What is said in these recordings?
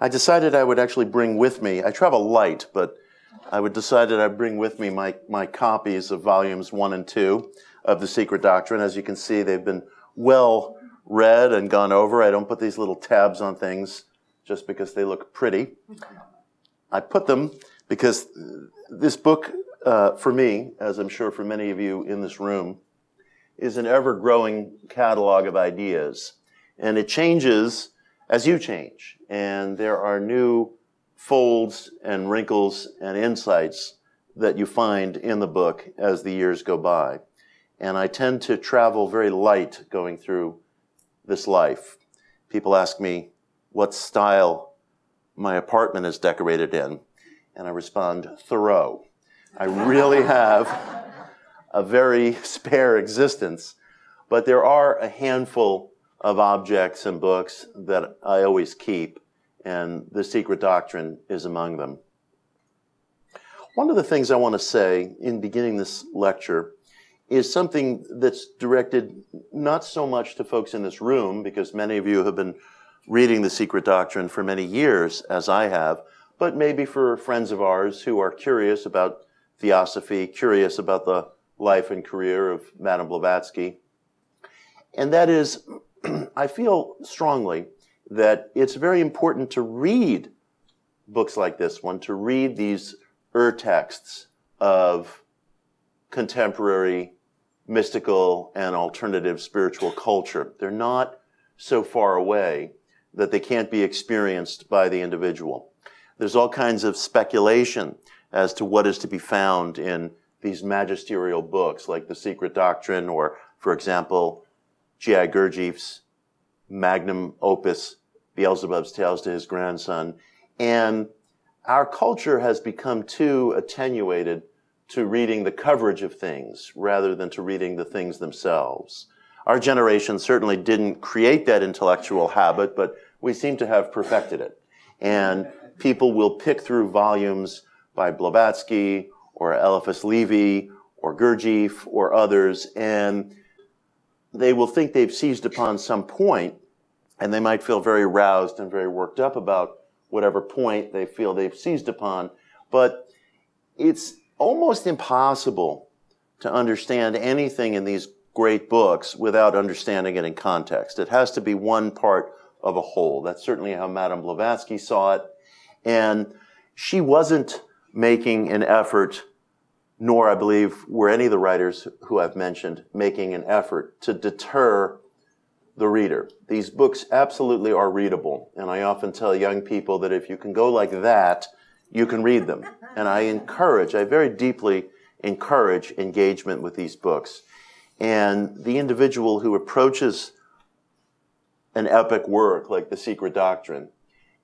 I decided I would actually bring with me, I travel light, but I would decided I'd bring with me my copies of volumes 1 and 2 of The Secret Doctrine. As you can see, they've been well read and gone over. I don't put these little tabs on things just because they look pretty. I put them because this book, for me, as I'm sure for many of you in this room, is an ever-growing catalog of ideas. And it changes as you change. And there are new folds and wrinkles and insights that you find in the book as the years go by. And I tend to travel very light going through this life. People ask me what style my apartment is decorated in, and I respond, Thoreau. I really have a very spare existence, but there are a handful of objects and books that I always keep, and The Secret Doctrine is among them. One of the things I want to say in beginning this lecture is something that's directed not so much to folks in this room, because many of you have been reading The Secret Doctrine for many years, as I have, but maybe for friends of ours who are curious about theosophy, curious about the life and career of Madame Blavatsky. And that is, I feel strongly that it's very important to read books like this one, to read these texts of contemporary mystical and alternative spiritual culture. They're not so far away that they can't be experienced by the individual. There's all kinds of speculation as to what is to be found in these magisterial books like The Secret Doctrine or, for example, G.I. Gurdjieff's magnum opus, Beelzebub's Tales to His Grandson. And our culture has become too attenuated to reading the coverage of things rather than to reading the things themselves. Our generation certainly didn't create that intellectual habit, but we seem to have perfected it. And people will pick through volumes by Blavatsky or Eliphas Levi or Gurdjieff or others, and they will think they've seized upon some point, and they might feel very roused and very worked up about whatever point they feel they've seized upon. But it's almost impossible to understand anything in these great books without understanding it in context. It has to be one part of a whole. That's certainly how Madame Blavatsky saw it. And she wasn't making an effort, nor I believe were any of the writers who I've mentioned making an effort to deter the reader. These books absolutely are readable. And I often tell young people that if you can go like that, you can read them. And I very deeply encourage engagement with these books. And the individual who approaches an epic work like The Secret Doctrine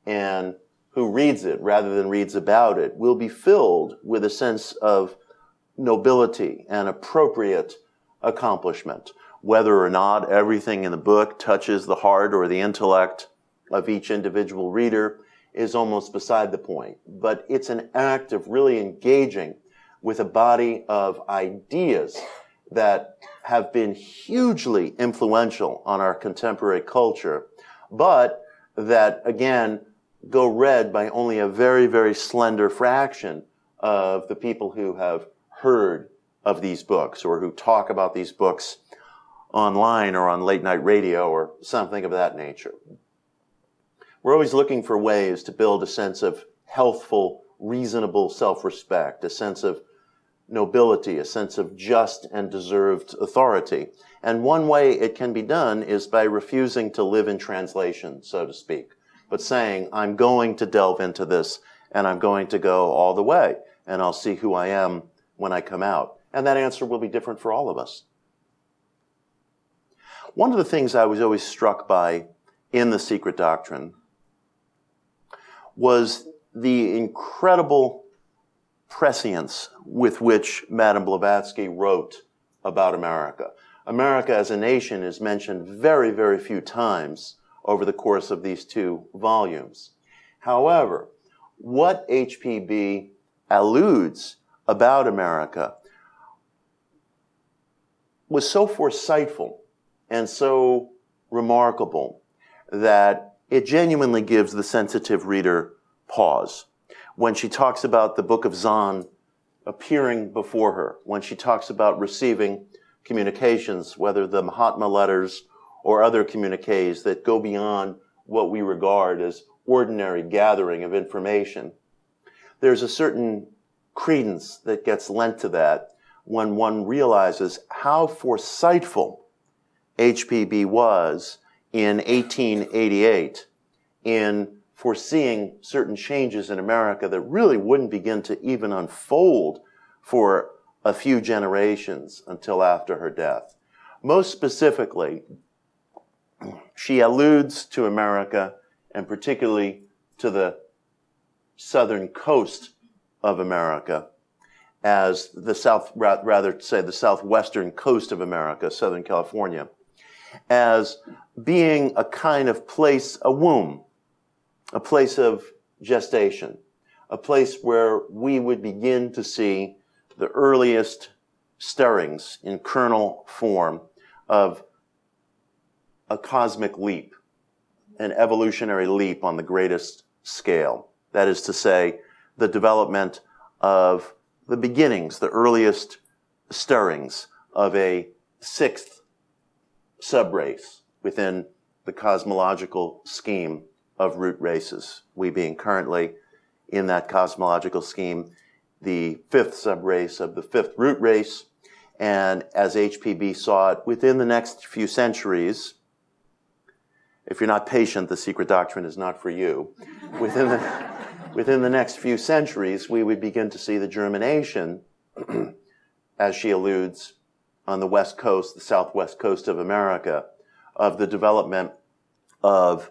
and who reads it rather than reads about it will be filled with a sense of nobility and appropriate accomplishment. Whether or not everything in the book touches the heart or the intellect of each individual reader is almost beside the point. But it's an act of really engaging with a body of ideas that have been hugely influential on our contemporary culture, but that, again, go read by only a very, very slender fraction of the people who have heard of these books or who talk about these books online or on late night radio or something of that nature. We're always looking for ways to build a sense of healthful, reasonable self-respect, a sense of nobility, a sense of just and deserved authority. And one way it can be done is by refusing to live in translation, so to speak, but saying, I'm going to delve into this and I'm going to go all the way and I'll see who I am when I come out. And that answer will be different for all of us. One of the things I was always struck by in The Secret Doctrine was the incredible prescience with which Madame Blavatsky wrote about America. America as a nation is mentioned very, very few times over the course of these 2 volumes. However, what HPB alludes about America was so foresightful and so remarkable that it genuinely gives the sensitive reader pause. When she talks about the Book of Zahn appearing before her, when she talks about receiving communications, whether the Mahatma letters or other communiques that go beyond what we regard as ordinary gathering of information, there's a certain credence that gets lent to that when one realizes how foresightful HPB was in 1888 in foreseeing certain changes in America that really wouldn't begin to even unfold for a few generations until after her death. Most specifically, she alludes to America, and particularly to the southern coast of America, as the the southwestern coast of America, Southern California, as being a kind of place, a womb, a place of gestation, a place where we would begin to see the earliest stirrings in kernel form of a cosmic leap, an evolutionary leap on the greatest scale. That is to say, the development of the beginnings, the earliest stirrings of a sixth subrace within the cosmological scheme of root races, we being currently in that cosmological scheme the fifth subrace of the fifth root race, and as HPB saw it, within the next few centuries, if you're not patient, the secret doctrine is not for you. Within the next few centuries, we would begin to see the germination, as she alludes, on the west coast, the southwest coast of America, of the development of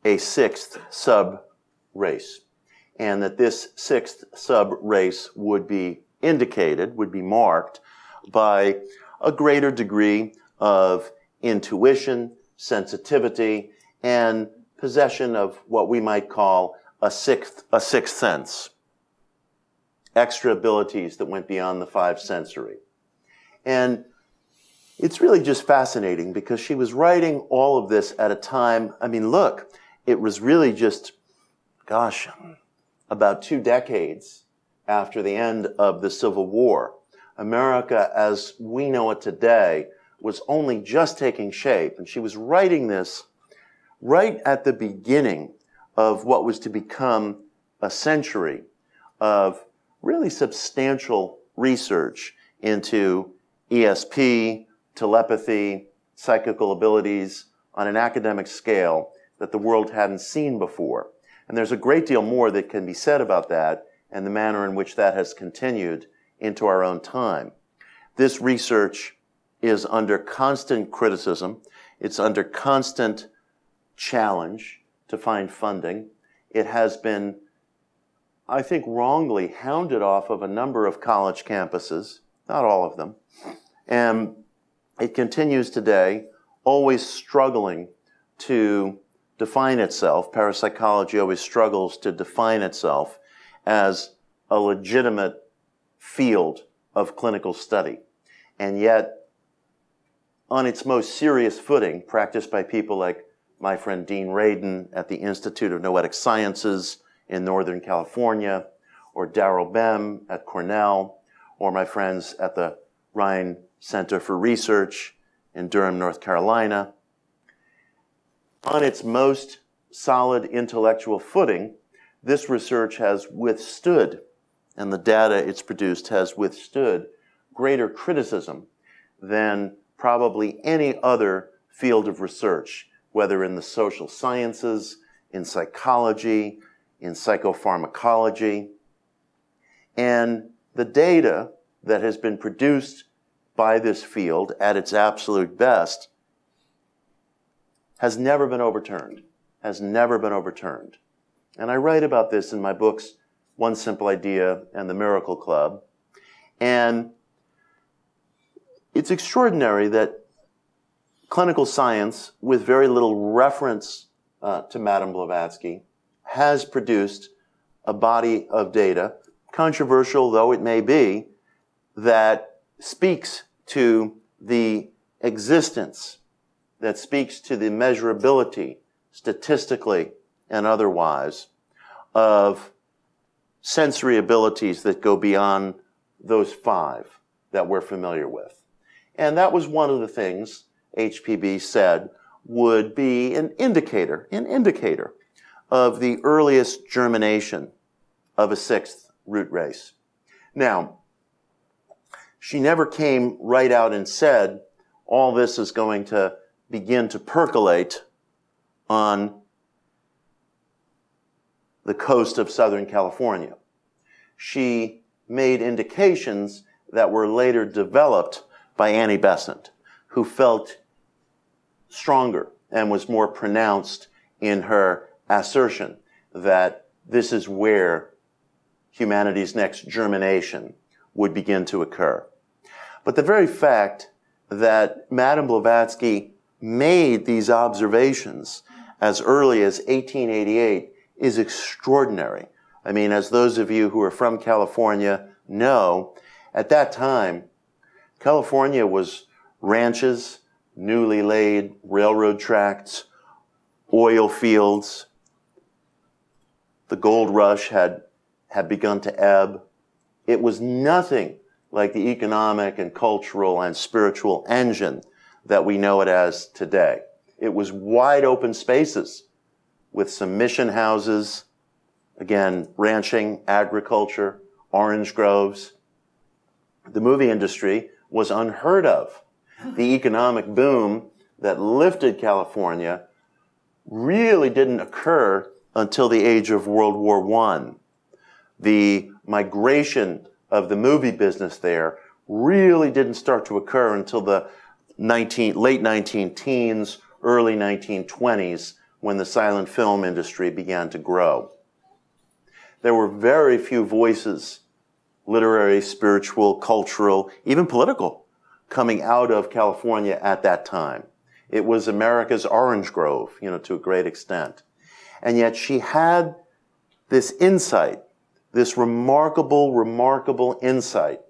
a sixth sub-race. And that this sixth sub-race would be indicated, would be marked by a greater degree of intuition, sensitivity, and possession of what we might call a sixth sense. Extra abilities that went beyond the five sensory. And it's really just fascinating because she was writing all of this at a time, I mean, look, it was really just, gosh, about 2 decades after the end of the Civil War. America, as we know it today, was only just taking shape. And she was writing this right at the beginning of what was to become a century of really substantial research into ESP, telepathy, psychical abilities on an academic scale that the world hadn't seen before. And there's a great deal more that can be said about that and the manner in which that has continued into our own time. This research is under constant criticism. It's under constant challenge to find funding. It has been, I think, wrongly hounded off of a number of college campuses, not all of them. And it continues today, always struggling to define itself. Parapsychology always struggles to define itself as a legitimate field of clinical study. And yet, on its most serious footing, practiced by people like my friend Dean Radin at the Institute of Noetic Sciences in Northern California, or Darrell Bem at Cornell, or my friends at the Ryan Center for Research in Durham, North Carolina. On its most solid intellectual footing, this research has withstood, and the data it's produced has withstood greater criticism than probably any other field of research, whether in the social sciences, in psychology, in psychopharmacology. And the data that has been produced by this field at its absolute best has never been overturned, has never been overturned. And I write about this in my books, One Simple Idea and The Miracle Club. And it's extraordinary that clinical science, with very little reference to Madame Blavatsky, has produced a body of data, controversial though it may be, that speaks to the existence, that speaks to the measurability statistically and otherwise, of sensory abilities that go beyond those 5 that we're familiar with. And that was one of the things HPB said would be an indicator of the earliest germination of a 6th root race. Now, she never came right out and said, all this is going to begin to percolate on the coast of Southern California. She made indications that were later developed by Annie Besant, who felt stronger and was more pronounced in her assertion that this is where humanity's next germination would begin to occur. But the very fact that Madame Blavatsky made these observations as early as 1888 is extraordinary. I mean, as those of you who are from California know, at that time, California was ranches, newly laid railroad tracks, oil fields. The gold rush had begun to ebb. It was nothing like the economic and cultural and spiritual engine that we know it as today. It was wide open spaces with some mission houses, again, ranching, agriculture, orange groves. The movie industry was unheard of. The economic boom that lifted California really didn't occur until the age of World War I. The migration of the movie business there really didn't start to occur until the late 19-teens, early 1920s, when the silent film industry began to grow. There were very few voices, literary, spiritual, cultural, even political, coming out of California at that time. It was America's orange grove, to a great extent. And yet she had this insight, this remarkable insight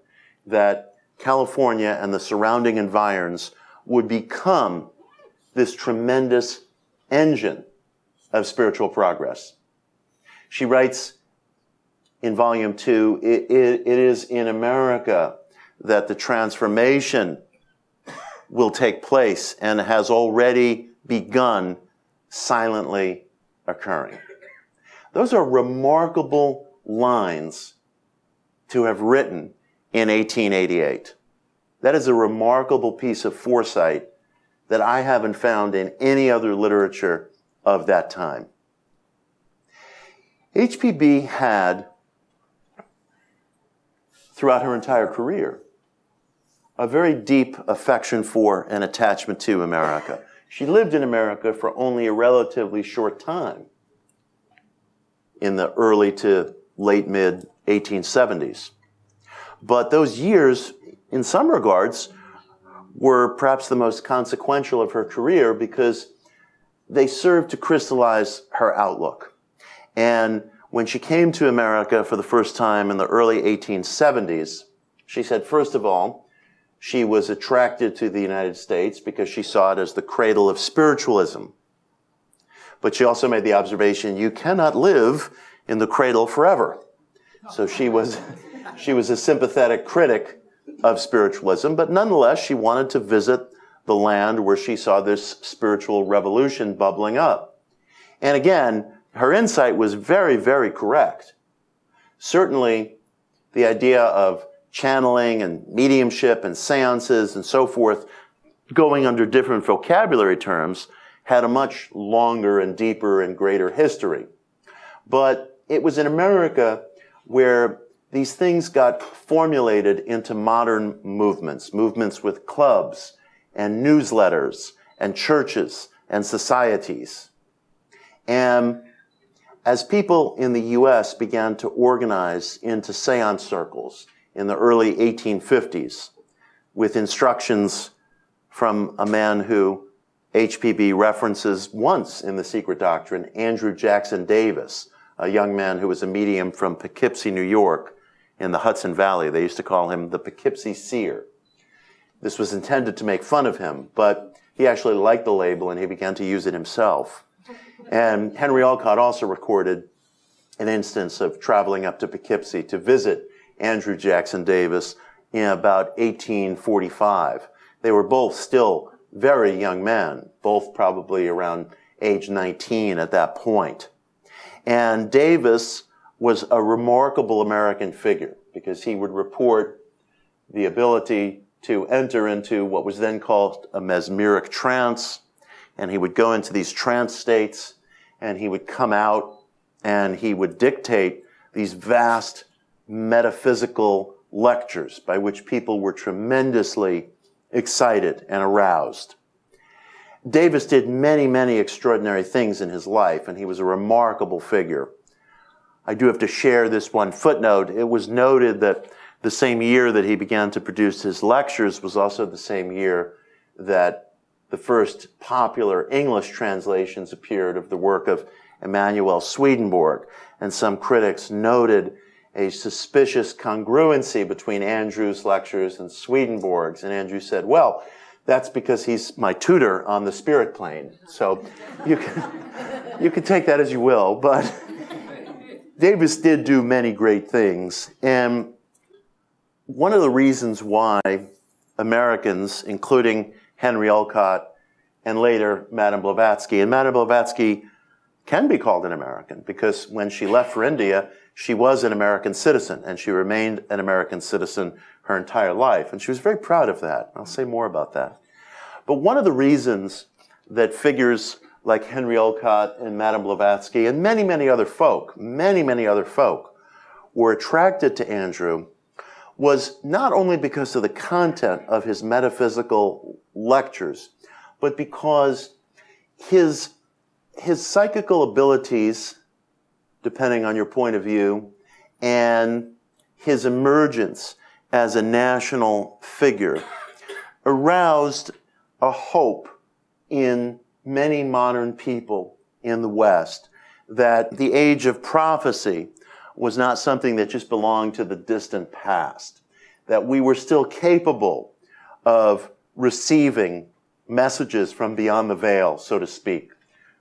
that California and the surrounding environs would become this tremendous engine of spiritual progress. She writes in volume 2, it is in America that the transformation will take place and has already begun silently occurring. Those are remarkable lines to have written in 1888. That is a remarkable piece of foresight that I haven't found in any other literature of that time. HPB had, throughout her entire career, a very deep affection for and attachment to America. She lived in America for only a relatively short time in the early to late mid-1870s. But those years, in some regards, were perhaps the most consequential of her career because they served to crystallize her outlook. And when she came to America for the first time in the early 1870s, she said, first of all, she was attracted to the United States because she saw it as the cradle of spiritualism. But she also made the observation, you cannot live in the cradle forever. So she was a sympathetic critic of spiritualism, but nonetheless, she wanted to visit the land where she saw this spiritual revolution bubbling up. And again, her insight was very, very correct. Certainly, the idea of channeling and mediumship and seances and so forth, going under different vocabulary terms, had a much longer and deeper and greater history. But it was in America where these things got formulated into modern movements with clubs and newsletters and churches and societies. And as people in the U.S. began to organize into seance circles in the early 1850s, with instructions from a man who HPB references once in The Secret Doctrine, Andrew Jackson Davis, a young man who was a medium from Poughkeepsie, New York, in the Hudson Valley. They used to call him the Poughkeepsie Seer. This was intended to make fun of him, but he actually liked the label and he began to use it himself. And Henry Olcott also recorded an instance of traveling up to Poughkeepsie to visit Andrew Jackson Davis in about 1845. They were both still very young men, both probably around age 19 at that point. And Davis was a remarkable American figure because he would report the ability to enter into what was then called a mesmeric trance, and he would go into these trance states, and he would come out and he would dictate these vast metaphysical lectures by which people were tremendously excited and aroused. Davis did many, many extraordinary things in his life, and he was a remarkable figure. I do have to share this one footnote. It was noted that the same year that he began to produce his lectures was also the same year that the first popular English translations appeared of the work of Emanuel Swedenborg, and some critics noted a suspicious congruency between Andrew's lectures and Swedenborg's, and Andrew said, well, that's because he's my tutor on the spirit plane. So you can take that as you will, but Davis did do many great things. And one of the reasons why Americans, including Henry Olcott and later Madame Blavatsky, and Madame Blavatsky can be called an American because when she left for India, she was an American citizen, and she remained an American citizen her entire life. And she was very proud of that. I'll say more about that. But one of the reasons that figures like Henry Olcott and Madame Blavatsky and many, many other folk were attracted to Andrew was not only because of the content of his metaphysical lectures, but because his psychical abilities, depending on your point of view, and his emergence as a national figure aroused a hope in many modern people in the West that the age of prophecy was not something that just belonged to the distant past, that we were still capable of receiving messages from beyond the veil, so to speak,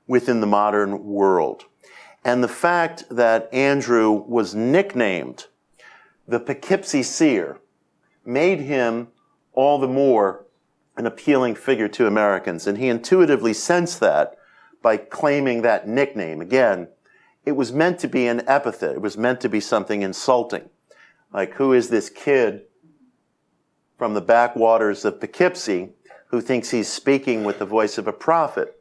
within the modern world. And the fact that Andrew was nicknamed the Poughkeepsie Seer made him all the more an appealing figure to Americans. And he intuitively sensed that by claiming that nickname. Again, it was meant to be an epithet. It was meant to be something insulting. Like, who is this kid from the backwaters of Poughkeepsie who thinks he's speaking with the voice of a prophet?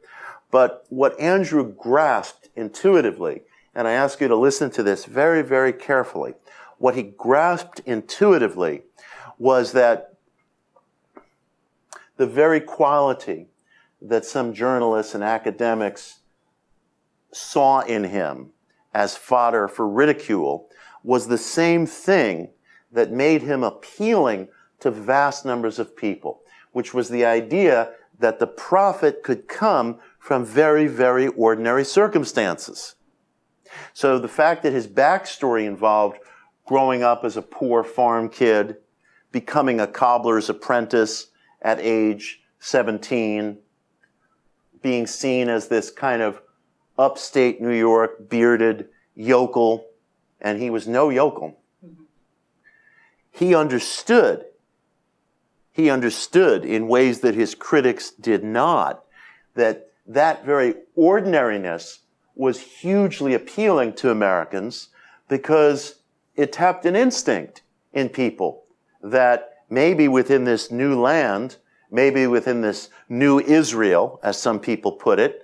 But what Andrew grasped intuitively, and I ask you to listen to this very, very carefully, what he grasped intuitively was that the very quality that some journalists and academics saw in him as fodder for ridicule was the same thing that made him appealing to vast numbers of people, which was the idea that the prophet could come from very, very ordinary circumstances. So the fact that his backstory involved growing up as a poor farm kid, becoming a cobbler's apprentice at age 17, being seen as this kind of upstate New York bearded yokel, and he was no yokel. He understood in ways that his critics did not, that very ordinariness was hugely appealing to Americans because it tapped an instinct in people that maybe within this new land, maybe within this new Israel, as some people put it,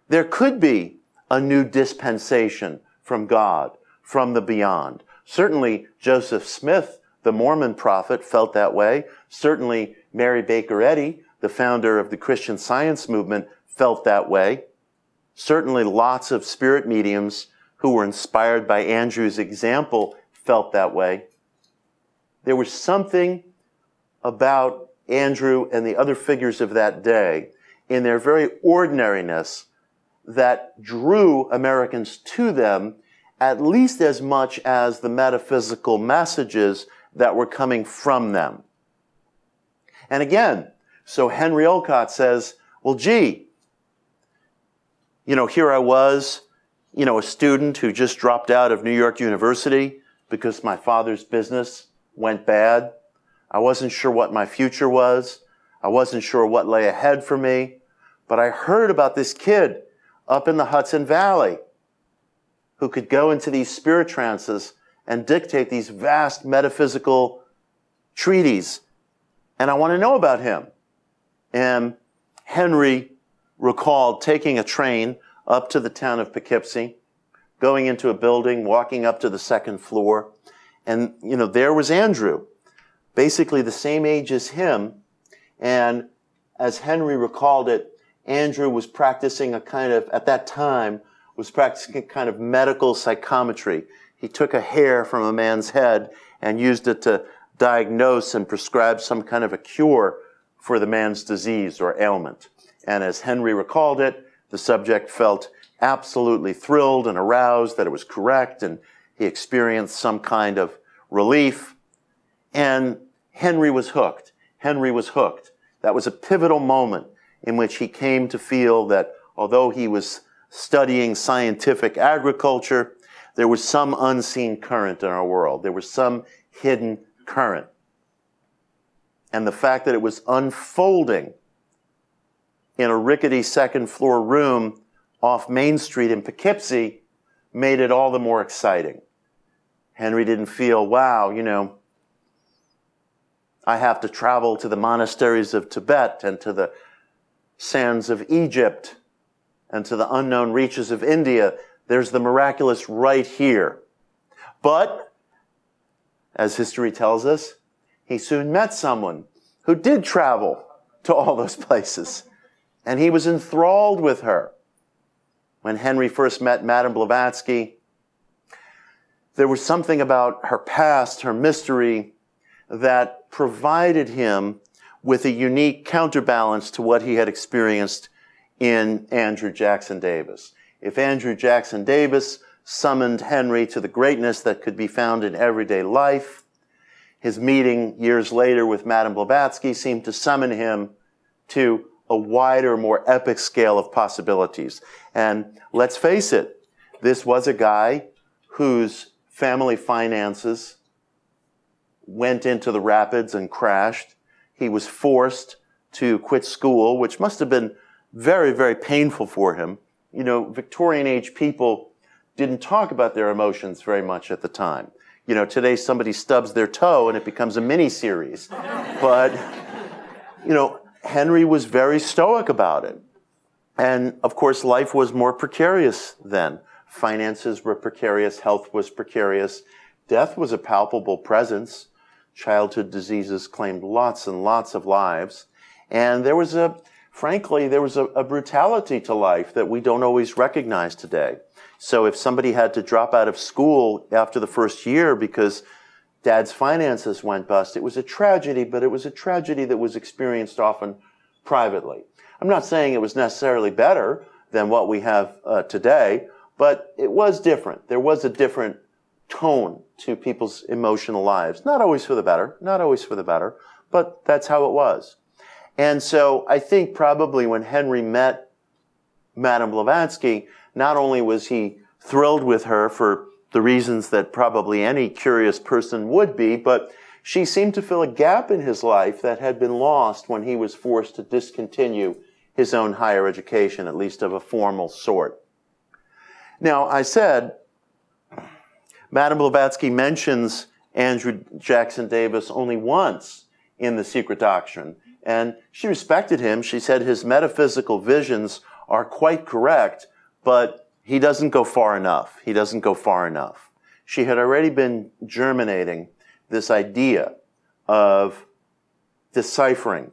there could be a new dispensation from God, from the beyond. Certainly Joseph Smith, the Mormon prophet, felt that way. Certainly Mary Baker Eddy, the founder of the Christian Science movement, felt that way. Certainly lots of spirit mediums who were inspired by Andrew's example felt that way. There was something about Andrew and the other figures of that day in their very ordinariness that drew Americans to them at least as much as the metaphysical messages that were coming from them. And again, so Henry Olcott says, well, gee, here I was, a student who just dropped out of New York University because my father's business went bad. I wasn't sure what my future was. I wasn't sure what lay ahead for me. But I heard about this kid up in the Hudson Valley who could go into these spirit trances and dictate these vast metaphysical treatises. And I want to know about him. And Henry recalled taking a train up to the town of Poughkeepsie, going into a building, walking up to the second floor. And, there was Andrew, basically the same age as him. And as Henry recalled it, Andrew was practicing at that time, was practicing a kind of medical psychometry. He took a hair from a man's head and used it to diagnose and prescribe some kind of a cure for the man's disease or ailment. And as Henry recalled it, the subject felt absolutely thrilled and aroused that it was correct, and he experienced some kind of relief. And Henry was hooked. Henry was hooked. That was a pivotal moment in which he came to feel that although he was studying scientific agriculture, there was some unseen current in our world. There was some hidden current. And the fact that it was unfolding in a rickety second-floor room off Main Street in Poughkeepsie made it all the more exciting. Henry didn't feel, wow, I have to travel to the monasteries of Tibet and to the sands of Egypt and to the unknown reaches of India. There's the miraculous right here. But, as history tells us, he soon met someone who did travel to all those places. And he was enthralled with her. When Henry first met Madame Blavatsky, there was something about her past, her mystery, that provided him with a unique counterbalance to what he had experienced in Andrew Jackson Davis. If Andrew Jackson Davis summoned Henry to the greatness that could be found in everyday life, his meeting years later with Madame Blavatsky seemed to summon him to a wider, more epic scale of possibilities. And let's face it, this was a guy whose family finances went into the rapids and crashed. He was forced to quit school, which must have been very, very painful for him. Victorian age people didn't talk about their emotions very much at the time. Today somebody stubs their toe and it becomes a mini-series. But, Henry was very stoic about it. And, of course, life was more precarious then. Finances were precarious, health was precarious, death was a palpable presence. Childhood diseases claimed lots and lots of lives. And there was a brutality to life that we don't always recognize today. So if somebody had to drop out of school after the first year because Dad's finances went bust, it was a tragedy, but it was a tragedy that was experienced often privately. I'm not saying it was necessarily better than what we have today, but it was different. There was a different tone to people's emotional lives. Not always for the better, but that's how it was. And so I think probably when Henry met Madame Blavatsky, not only was he thrilled with her for the reasons that probably any curious person would be, but she seemed to fill a gap in his life that had been lost when he was forced to discontinue his own higher education, at least of a formal sort. Now, I said, Madame Blavatsky mentions Andrew Jackson Davis only once in The Secret Doctrine, and she respected him. She said his metaphysical visions are quite correct, but he doesn't go far enough. He doesn't go far enough. She had already been germinating this idea of deciphering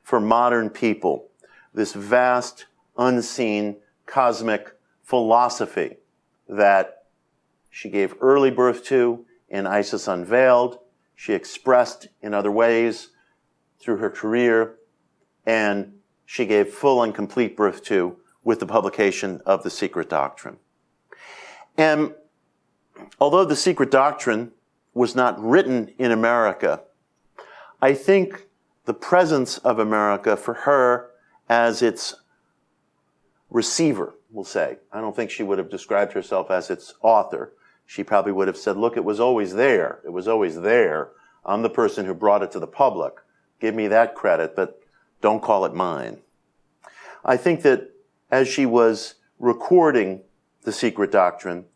for modern people this vast, unseen, cosmic philosophy that she gave early birth to in Isis Unveiled. She expressed in other ways through her career, and she gave full and complete birth to with the publication of The Secret Doctrine. And although The Secret Doctrine was not written in America, I think the presence of America for her as its receiver, we'll say. I don't think she would have described herself as its author. She probably would have said, look, it was always there. It was always there. I'm the person who brought it to the public. Give me that credit, but don't call it mine. I think that as she was recording The Secret Doctrine,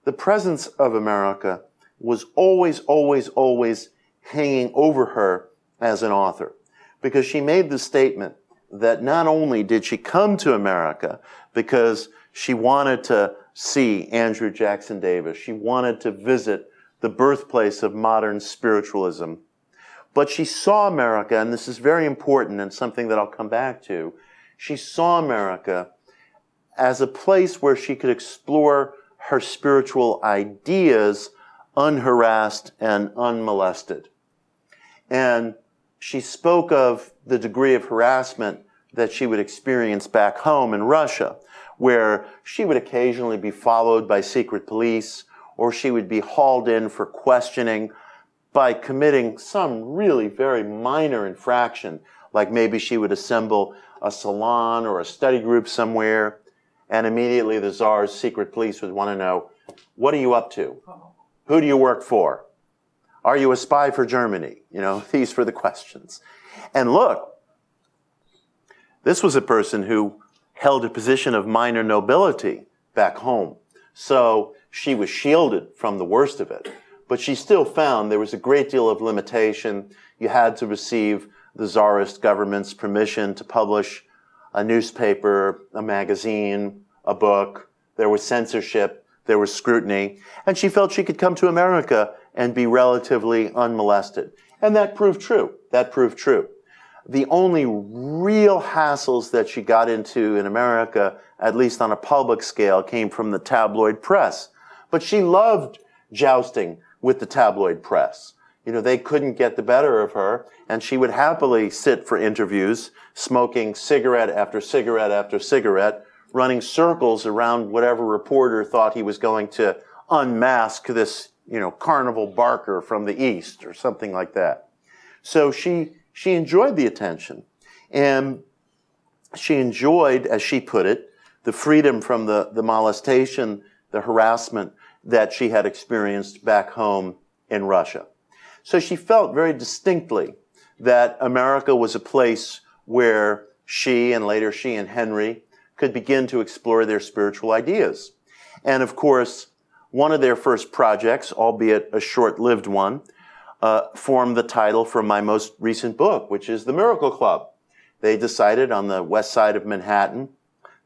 the presence of America was always, always, always hanging over her as an author, because she made the statement that not only did she come to America because she wanted to see Andrew Jackson Davis, she wanted to visit the birthplace of modern spiritualism, but she saw America, and this is very important and something that I'll come back to, she saw America as a place where she could explore her spiritual ideas unharassed and unmolested. And she spoke of the degree of harassment that she would experience back home in Russia, where she would occasionally be followed by secret police, or she would be hauled in for questioning by committing some really very minor infraction, like maybe she would assemble a salon or a study group somewhere, and immediately the Tsar's secret police would want to know, what are you up to? Who do you work for? Are you a spy for Germany? You know, these were the questions. And look, this was a person who held a position of minor nobility back home. So she was shielded from the worst of it. But she still found there was a great deal of limitation. You had to receive the Tsarist government's permission to publish a newspaper, a magazine, a book. There was censorship. There was scrutiny. And she felt she could come to America and be relatively unmolested. And that proved true. That proved true. The only real hassles that she got into in America, at least on a public scale, came from the tabloid press. But she loved jousting with the tabloid press. You know, they couldn't get the better of her, and she would happily sit for interviews, smoking cigarette after cigarette after cigarette, running circles around whatever reporter thought he was going to unmask this, you know, carnival barker from the East or something like that. So she enjoyed the attention, and she enjoyed, as she put it, the freedom from the molestation, the harassment that she had experienced back home in Russia. So she felt very distinctly that America was a place where she, and later she and Henry, could begin to explore their spiritual ideas. And of course, one of their first projects, albeit a short-lived one, formed the title for my most recent book, which is The Miracle Club. They decided on the west side of Manhattan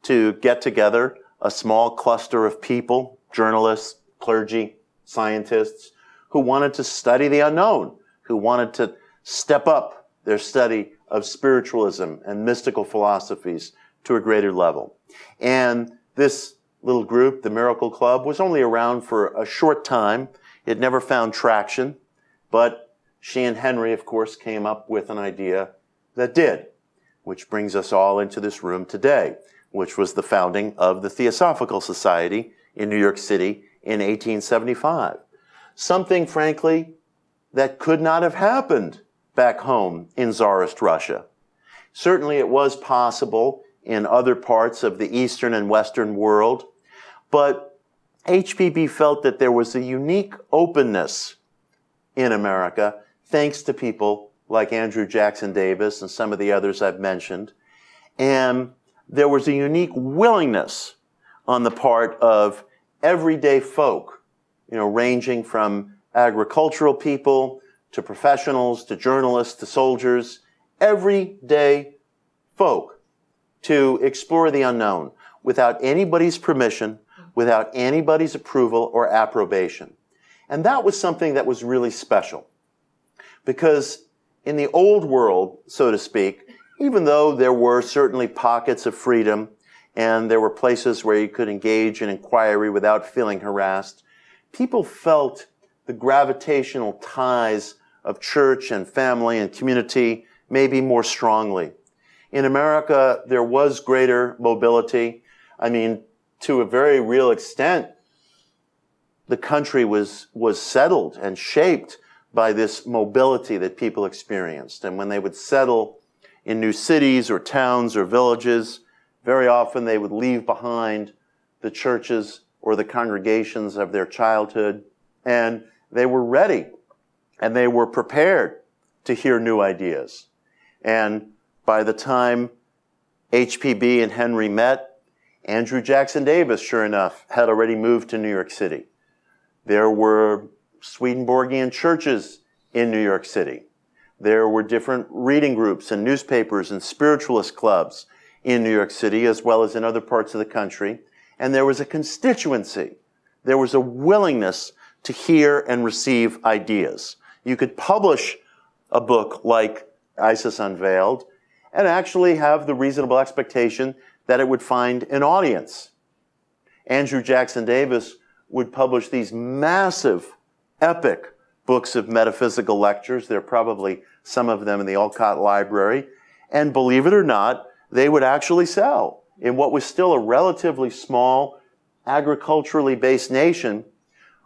to get together a small cluster of people, journalists, clergy, scientists, who wanted to study the unknown, who wanted to step up their study of spiritualism and mystical philosophies to a greater level. And this little group, the Miracle Club, was only around for a short time. It never found traction, but she and Henry, of course, came up with an idea that did, which brings us all into this room today, which was the founding of the Theosophical Society in New York City in 1875. Something, frankly, that could not have happened back home in Tsarist Russia. Certainly it was possible in other parts of the Eastern and Western world, but HPB felt that there was a unique openness in America, thanks to people like Andrew Jackson Davis and some of the others I've mentioned. And there was a unique willingness on the part of everyday folk, you know, ranging from agricultural people to professionals to journalists to soldiers, everyday folk, to explore the unknown without anybody's permission, without anybody's approval or approbation. And that was something that was really special. Because in the old world, so to speak, even though there were certainly pockets of freedom and there were places where you could engage in inquiry without feeling harassed, people felt the gravitational ties of church and family and community maybe more strongly. In America, there was greater mobility. I mean, to a very real extent, the country was settled and shaped by this mobility that people experienced. And when they would settle in new cities or towns or villages, very often they would leave behind the churches or the congregations of their childhood, and they were ready and they were prepared to hear new ideas. And by the time HPB and Henry met, Andrew Jackson Davis, sure enough, had already moved to New York City. There were Swedenborgian churches in New York City. There were different reading groups and newspapers and spiritualist clubs in New York City, as well as in other parts of the country. And there was a constituency. There was a willingness to hear and receive ideas. You could publish a book like Isis Unveiled and actually have the reasonable expectation that it would find an audience. Andrew Jackson Davis would publish these massive, epic books of metaphysical lectures. There are probably some of them in the Olcott Library. And believe it or not, they would actually sell. In what was still a relatively small, agriculturally based nation,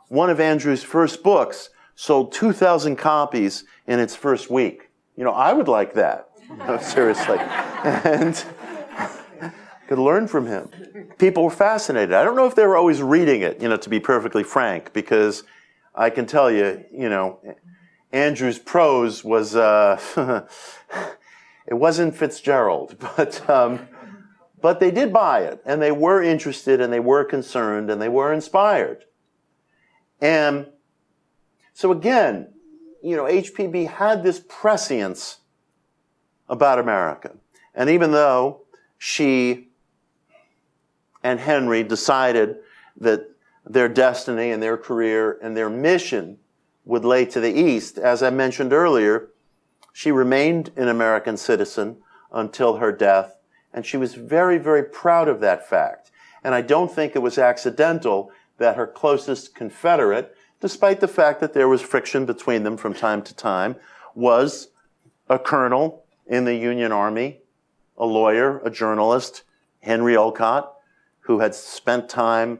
one of Andrew's first books sold 2,000 copies in its first week. You know, I would like that. No, seriously. And could learn from him. People were fascinated. I don't know if they were always reading it, to be perfectly frank, because I can tell you, Andrew's prose was, it wasn't Fitzgerald, but they did buy it, and they were interested, and they were concerned, and they were inspired. And so again, HPB had this prescience about America. And even though she and Henry decided that their destiny and their career and their mission would lay to the East, as I mentioned earlier, she remained an American citizen until her death, and she was very, very proud of that fact. And I don't think it was accidental that her closest Confederate, despite the fact that there was friction between them from time to time, was a colonel in the Union Army, a lawyer, a journalist, Henry Olcott, who had spent time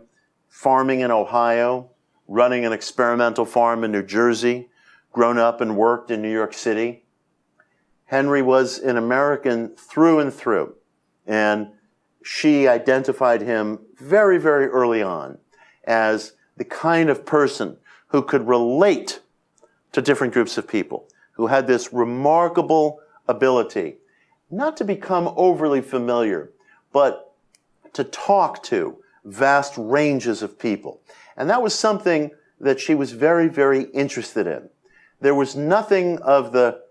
farming in Ohio, running an experimental farm in New Jersey, grown up and worked in New York City. Henry was an American through and through, and she identified him very, very early on as the kind of person who could relate to different groups of people, who had this remarkable ability not to become overly familiar, but to talk to vast ranges of people. And that was something that she was very, very interested in. There was nothing of the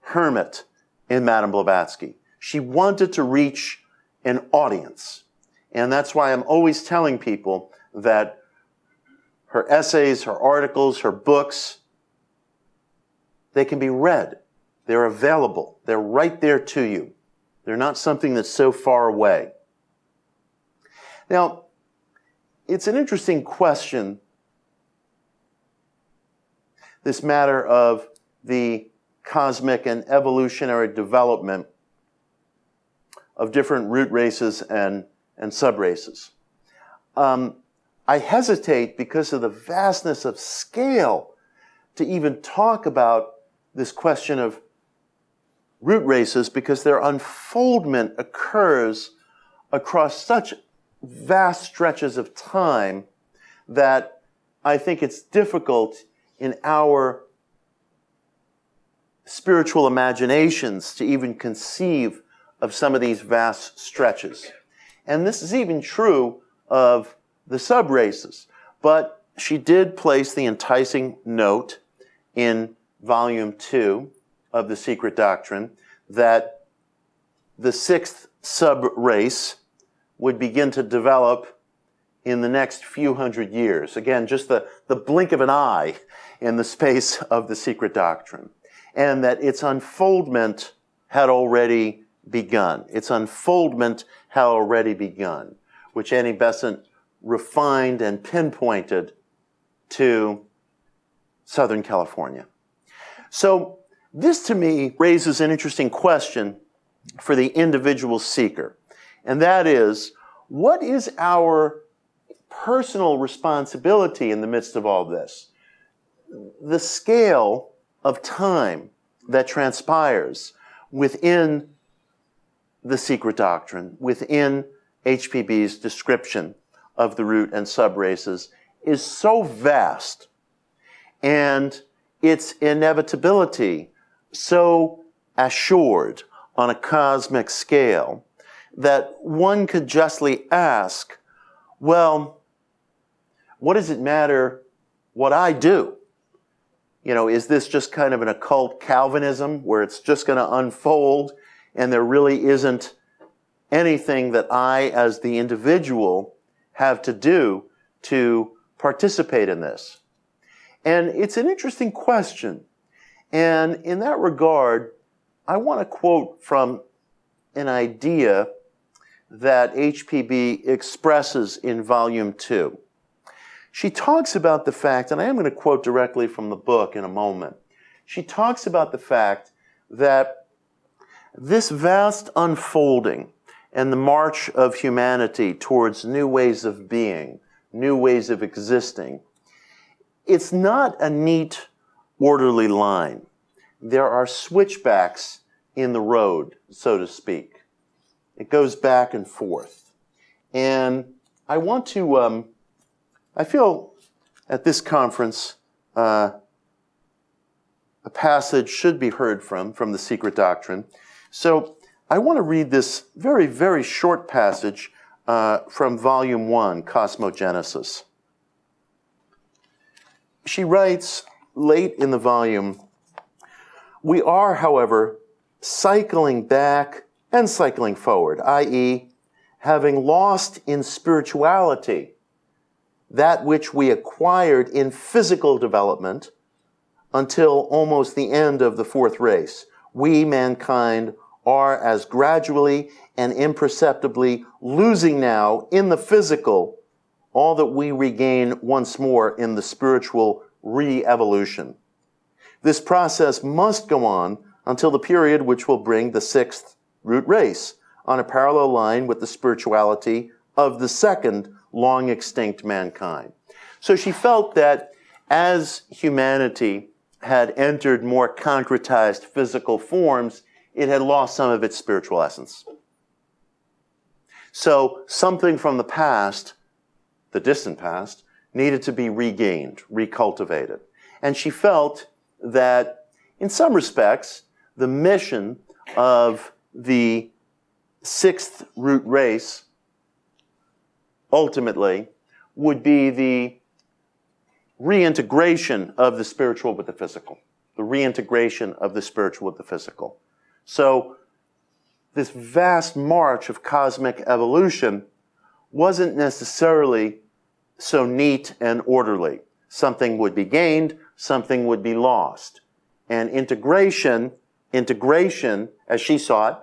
hermit in Madame Blavatsky. She wanted to reach an audience. And that's why I'm always telling people that her essays, her articles, her books, they can be read. They're available. They're right there to you. They're not something that's so far away. Now, it's an interesting question, this matter of the cosmic and evolutionary development of different root races and subraces. I hesitate because of the vastness of scale to even talk about this question of root races, because their unfoldment occurs across such vast stretches of time that I think it's difficult in our spiritual imaginations to even conceive of some of these vast stretches. And this is even true of the subraces. But she did place the enticing note in Volume 2 of The Secret Doctrine that the sixth subrace would begin to develop in the next few hundred years. Again, just the blink of an eye in the space of The Secret Doctrine. And that its unfoldment had already begun. Its unfoldment had already begun, which Annie Besant refined and pinpointed to Southern California. So this, to me, raises an interesting question for the individual seeker. And that is, what is our personal responsibility in the midst of all this? The scale of time that transpires within the Secret Doctrine, within HPB's description of the root and subraces is so vast, and its inevitability so assured on a cosmic scale, that one could justly ask, well, what does it matter what I do? You know, is this just kind of an occult Calvinism where it's just going to unfold and there really isn't anything that I, as the individual, have to do to participate in this? And it's an interesting question. And in that regard, I want to quote from an idea that HPB expresses in Volume 2. She talks about the fact, and I am going to quote directly from the book in a moment. She talks about the fact that this vast unfolding and the march of humanity towards new ways of being, new ways of existing, it's not a neat, orderly line. There are switchbacks in the road, so to speak. It goes back and forth. And I want to, I feel at this conference, a passage should be heard from the Secret Doctrine. So I want to read this very, very short passage from Volume 1, Cosmogenesis. She writes, late in the volume, "We are, however, cycling back and cycling forward, i.e., having lost in spirituality that which we acquired in physical development until almost the end of the fourth race. We, mankind, are as gradually and imperceptibly losing now in the physical all that we regain once more in the spiritual re-evolution. This process must go on until the period which will bring the sixth root race on a parallel line with the spirituality of the second long extinct mankind." So she felt that as humanity had entered more concretized physical forms, it had lost some of its spiritual essence. So something from the past, the distant past, needed to be regained, recultivated. And she felt that, in some respects, the mission of the sixth root race ultimately would be the reintegration of the spiritual with the physical, the reintegration of the spiritual with the physical. So this vast march of cosmic evolution wasn't necessarily so neat and orderly. Something would be gained, something would be lost. And integration, as she saw it,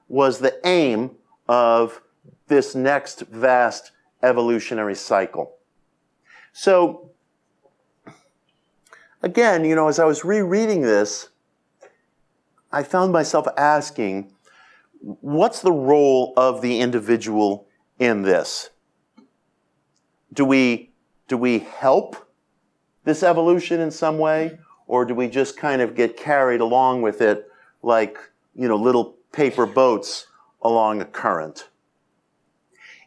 was the aim of this next vast evolutionary cycle. So, again, you know, as I was rereading this, I found myself asking, what's the role of the individual in this? Do we help this evolution in some way, or do we just kind of get carried along with it like, you know, little paper boats along a current?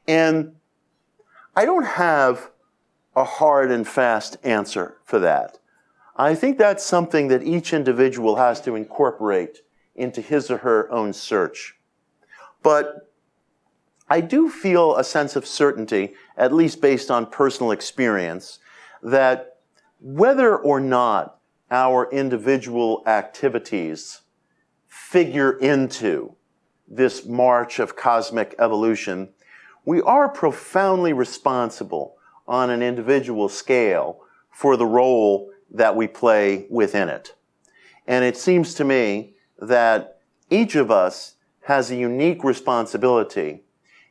And I don't have a hard and fast answer for that. I think that's something that each individual has to incorporate into his or her own search. But I do feel a sense of certainty, at least based on personal experience, that whether or not our individual activities figure into this march of cosmic evolution, we are profoundly responsible on an individual scale for the role that we play within it. And it seems to me that each of us has a unique responsibility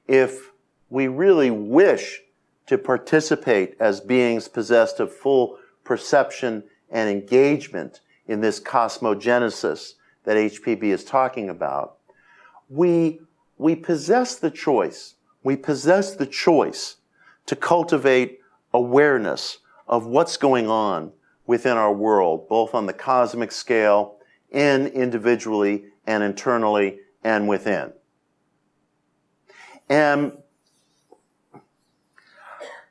if we really wish to participate as beings possessed of full perception and engagement in this cosmogenesis that HPB is talking about. We possess the choice. We possess the choice to cultivate awareness of what's going on within our world, both on the cosmic scale and individually and internally and within. And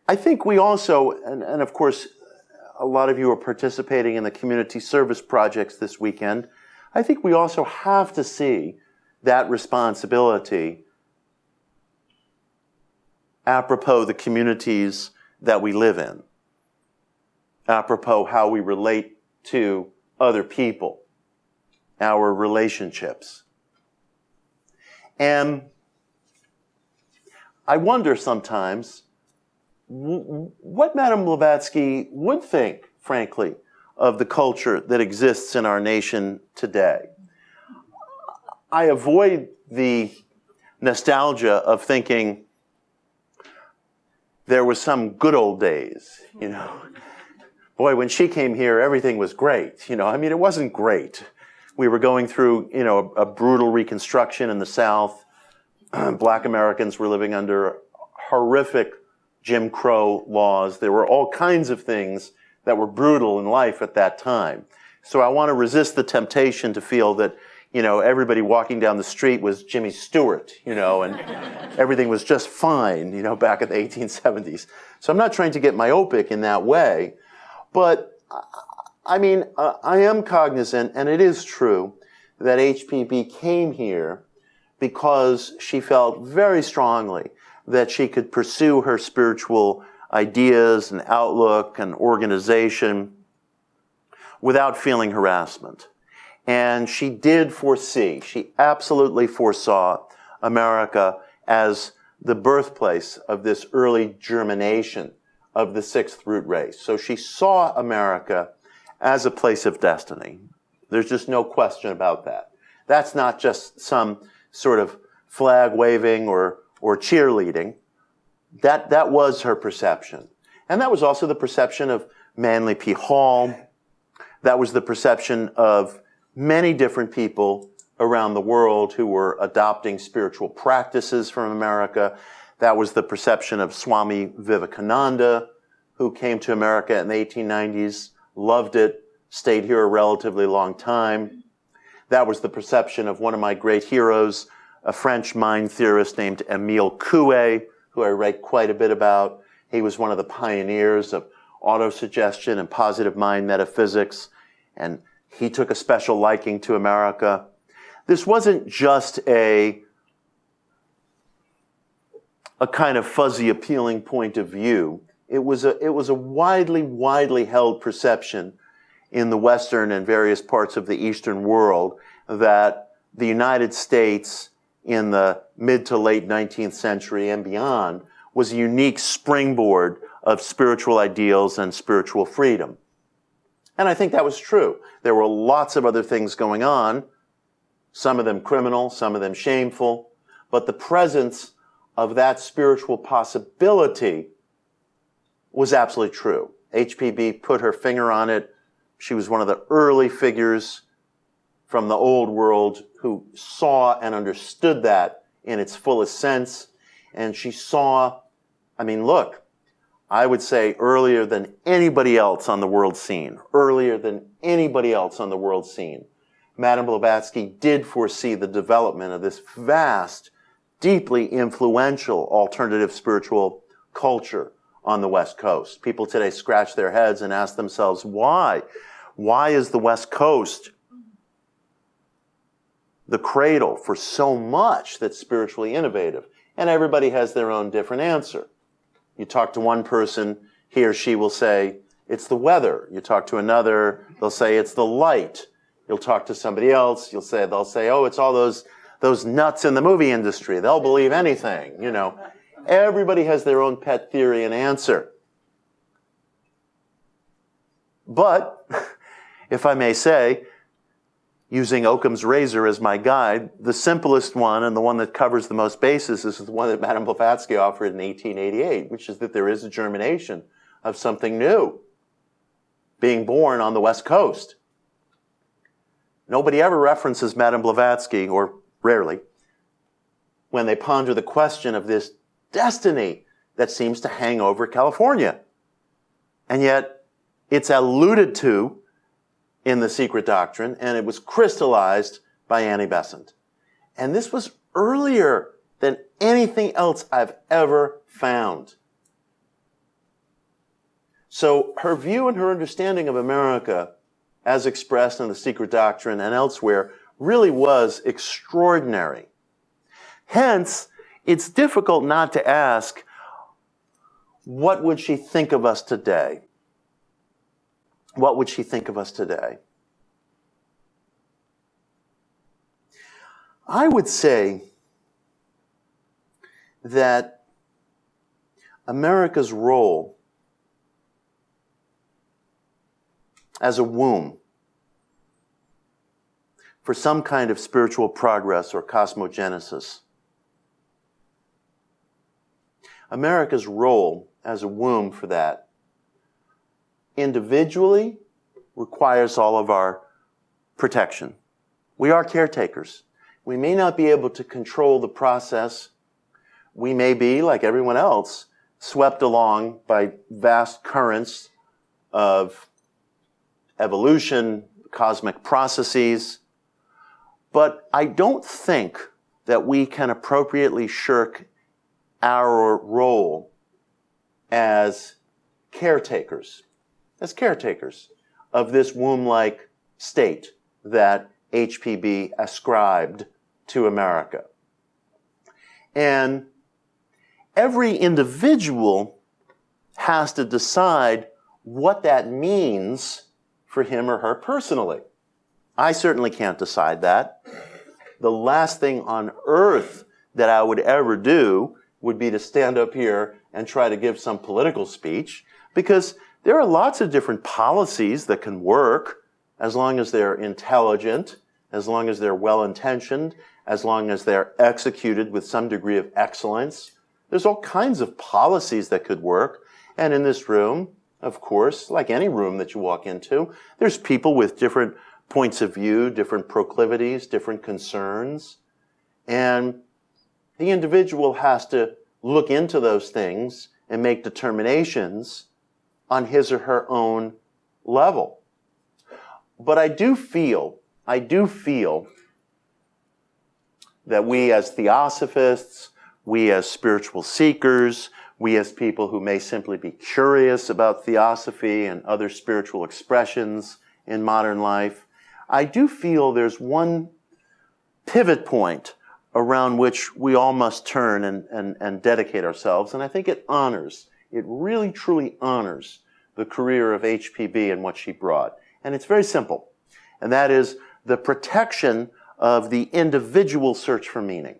I think we also, and of course, a lot of you are participating in the community service projects this weekend. I think we also have to see that responsibility apropos the communities that we live in, apropos how we relate to other people, our relationships. And I wonder sometimes what Madame Blavatsky would think, frankly, of the culture that exists in our nation today. I avoid the nostalgia of thinking there was some good old days, you know. Boy, when she came here, everything was great. You know, I mean, it wasn't great. We were going through, you know, a brutal Reconstruction in the South. Black Americans were living under horrific Jim Crow laws. There were all kinds of things that were brutal in life at that time. So I want to resist the temptation to feel that, you know, everybody walking down the street was Jimmy Stewart, you know, and everything was just fine, you know, back in the 1870s. So I'm not trying to get myopic in that way. But, I mean, I am cognizant, and it is true, that HPB came here because she felt very strongly that she could pursue her spiritual ideas and outlook and organization without feeling harassment. And she did foresee, she absolutely foresaw America as the birthplace of this early germination of the sixth root race. So she saw America as a place of destiny. There's just no question about that. That's not just some sort of flag waving or cheerleading. That was her perception. And that was also the perception of Manly P. Hall. That was the perception of many different people around the world who were adopting spiritual practices from America. That was the perception of Swami Vivekananda, who came to America in the 1890s, loved it, stayed here a relatively long time. That was the perception of one of my great heroes, a French mind theorist named Émile Coué, who I write quite a bit about. He was one of the pioneers of autosuggestion and positive mind metaphysics, and he took a special liking to America. This wasn't just a kind of fuzzy, appealing point of view. It was a widely held perception in the Western and various parts of the Eastern world that the United States in the mid to late 19th century and beyond was a unique springboard of spiritual ideals and spiritual freedom. And I think that was true. There were lots of other things going on, some of them criminal, some of them shameful, but the presence of that spiritual possibility was absolutely true. HPB put her finger on it. She was one of the early figures from the old world who saw and understood that in its fullest sense. And she saw, I mean, look, I would say earlier than anybody else on the world scene, Madame Blavatsky did foresee the development of this vast, deeply influential alternative spiritual culture on the West Coast. People today scratch their heads and ask themselves, why? Why is the West Coast the cradle for so much that's spiritually innovative? And everybody has their own different answer. You talk to one person, he or she will say, it's the weather. You talk to another, they'll say it's the light. You'll talk to somebody else, they'll say, oh, it's all those nuts in the movie industry. They'll believe anything, you know. Everybody has their own pet theory and answer. But, if I may say, using Occam's razor as my guide, the simplest one and the one that covers the most bases is the one that Madame Blavatsky offered in 1888, which is that there is a germination of something new being born on the West Coast. Nobody ever references Madame Blavatsky, or rarely, when they ponder the question of this destiny that seems to hang over California. And yet, it's alluded to in The Secret Doctrine, and it was crystallized by Annie Besant. And this was earlier than anything else I've ever found. So her view and her understanding of America, as expressed in the Secret Doctrine and elsewhere, really was extraordinary. Hence, it's difficult not to ask, what would she think of us today? What would she think of us today? I would say that America's role as a womb for some kind of spiritual progress or cosmogenesis, America's role as a womb for that individually requires all of our protection. We are caretakers. We may not be able to control the process. We may be, like everyone else, swept along by vast currents of evolution, cosmic processes. But I don't think that we can appropriately shirk our role as caretakers of this womb-like state that HPB ascribed to America. And every individual has to decide what that means for him or her personally. I certainly can't decide that. The last thing on earth that I would ever do would be to stand up here and try to give some political speech, because there are lots of different policies that can work as long as they're intelligent, as long as they're well-intentioned, as long as they're executed with some degree of excellence. There's all kinds of policies that could work. And in this room, of course, like any room that you walk into, there's people with different points of view, different proclivities, different concerns. And the individual has to look into those things and make determinations on his or her own level. But I do feel that we as theosophists, we as spiritual seekers, we as people who may simply be curious about theosophy and other spiritual expressions in modern life, I do feel there's one pivot point around which we all must turn and dedicate ourselves. And I think it really truly honors the career of HPB and what she brought. And it's very simple. And that is the protection of the individual search for meaning.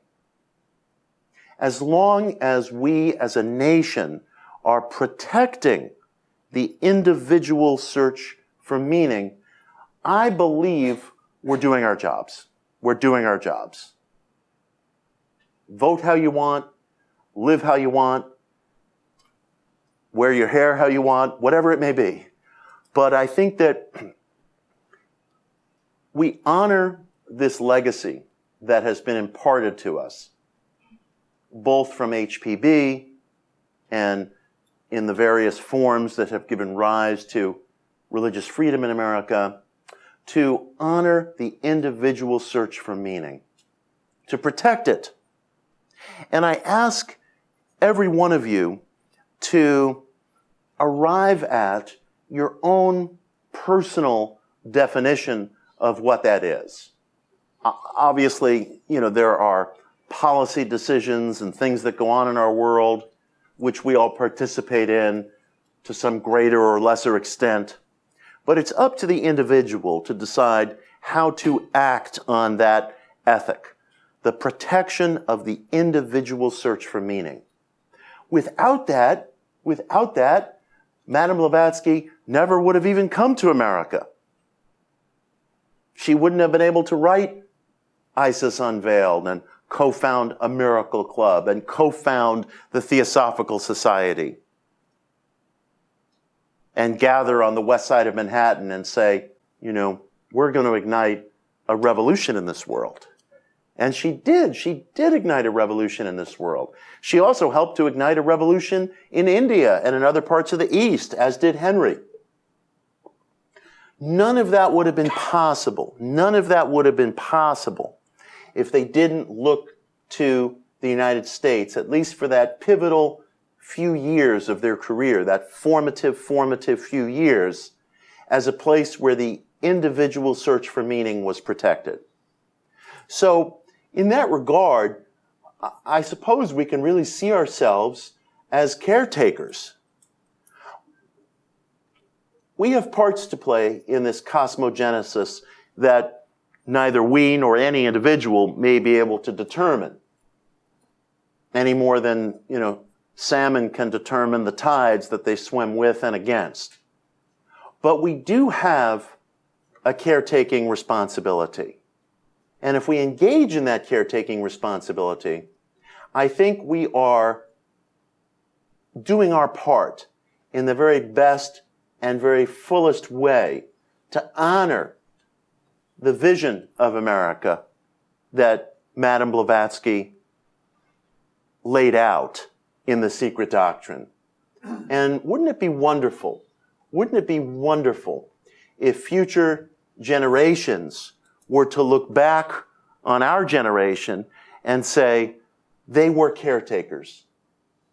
As long as we as a nation are protecting the individual search for meaning, I believe we're doing our jobs. We're doing our jobs. Vote how you want, live how you want, wear your hair how you want, whatever it may be. But I think that we honor this legacy that has been imparted to us, both from HPB and in the various forms that have given rise to religious freedom in America, to honor the individual search for meaning, to protect it. And I ask every one of you to arrive at your own personal definition of what that is. Obviously, there are policy decisions and things that go on in our world which we all participate in to some greater or lesser extent. But it's up to the individual to decide how to act on that ethic, the protection of the individual search for meaning. Without that, Madame Blavatsky never would have even come to America. She wouldn't have been able to write Isis Unveiled and co-found a Miracle Club and co-found the Theosophical Society and gather on the west side of Manhattan and say, we're going to ignite a revolution in this world. And she did. She did ignite a revolution in this world. She also helped to ignite a revolution in India and in other parts of the East, as did Henry. None of that would have been possible. None of that would have been possible if they didn't look to the United States, at least for that pivotal few years of their career, that formative few years, as a place where the individual search for meaning was protected. So, in that regard, I suppose we can really see ourselves as caretakers. We have parts to play in this cosmogenesis that neither we nor any individual may be able to determine, any more than, salmon can determine the tides that they swim with and against. But we do have a caretaking responsibility. And if we engage in that caretaking responsibility, I think we are doing our part in the very best and very fullest way to honor the vision of America that Madame Blavatsky laid out in The Secret Doctrine. And wouldn't it be wonderful? Wouldn't it be wonderful if future generations were to look back on our generation and say, they were caretakers.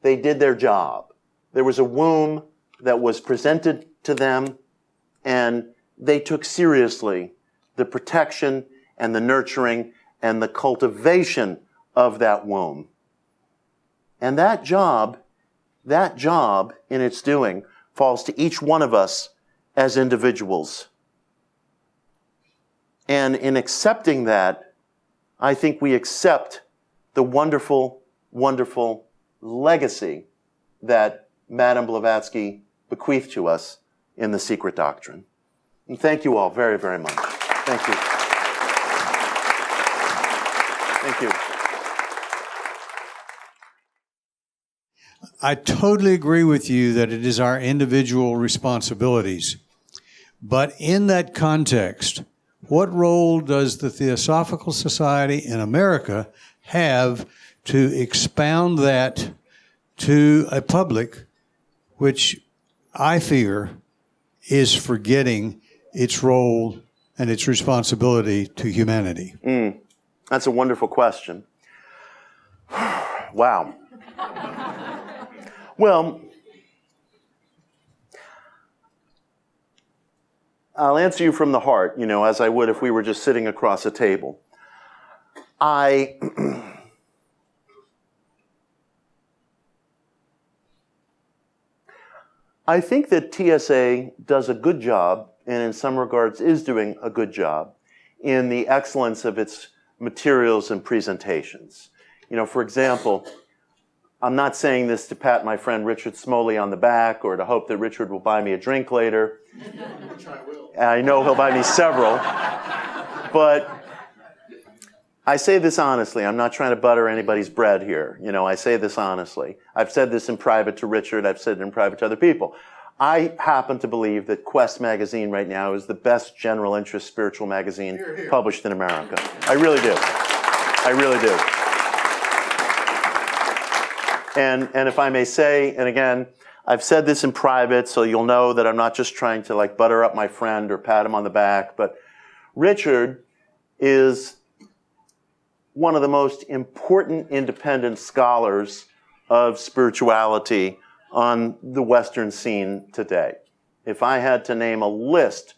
They did their job. There was a womb that was presented to them, and they took seriously the protection and the nurturing and the cultivation of that womb. And that job in its doing falls to each one of us as individuals. And in accepting that, I think we accept the wonderful, wonderful legacy that Madame Blavatsky bequeathed to us in The Secret Doctrine. And thank you all very, very much. Thank you. Thank you. I totally agree with you that it is our individual responsibilities. But in that context, what role does the Theosophical Society in America have to expound that to a public which I fear is forgetting its role and its responsibility to humanity? That's a wonderful question. Wow. Well, I'll answer you from the heart, as I would if we were just sitting across a table. I think that TSA does a good job, and in some regards is doing a good job, in the excellence of its materials and presentations. For example, I'm not saying this to pat my friend Richard Smoley on the back or to hope that Richard will buy me a drink later. Which I will. I know he'll buy me several. But I say this honestly. I'm not trying to butter anybody's bread here. I say this honestly. I've said this in private to Richard. I've said it in private to other people. I happen to believe that Quest magazine right now is the best general interest spiritual magazine published in America. I really do. I really do. And if I may say, and again, I've said this in private, so you'll know that I'm not just trying to butter up my friend or pat him on the back, but Richard is one of the most important independent scholars of spirituality on the Western scene today. If I had to name a list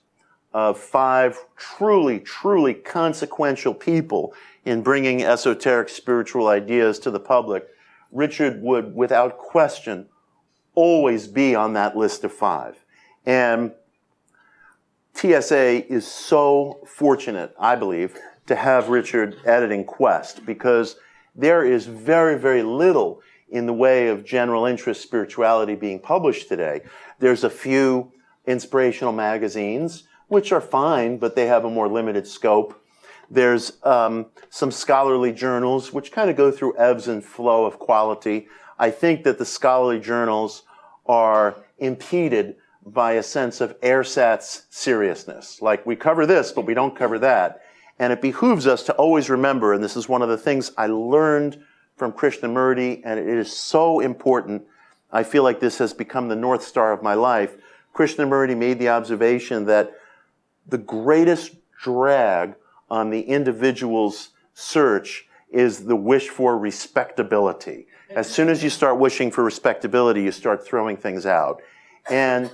of 5 truly, truly consequential people in bringing esoteric spiritual ideas to the public, Richard would, without question, always be on that list of 5. And TSA is so fortunate, I believe, to have Richard editing Quest, because there is very, very little in the way of general interest spirituality being published today. There's a few inspirational magazines, which are fine, but they have a more limited scope. There's some scholarly journals, which kind of go through ebbs and flow of quality. I think that the scholarly journals are impeded by a sense of ersatz seriousness. Like, we cover this, but we don't cover that. And it behooves us to always remember, and this is one of the things I learned from Krishnamurti, and it is so important. I feel like this has become the North Star of my life. Krishnamurti made the observation that the greatest drag on the individual's search is the wish for respectability. As soon as you start wishing for respectability, you start throwing things out. And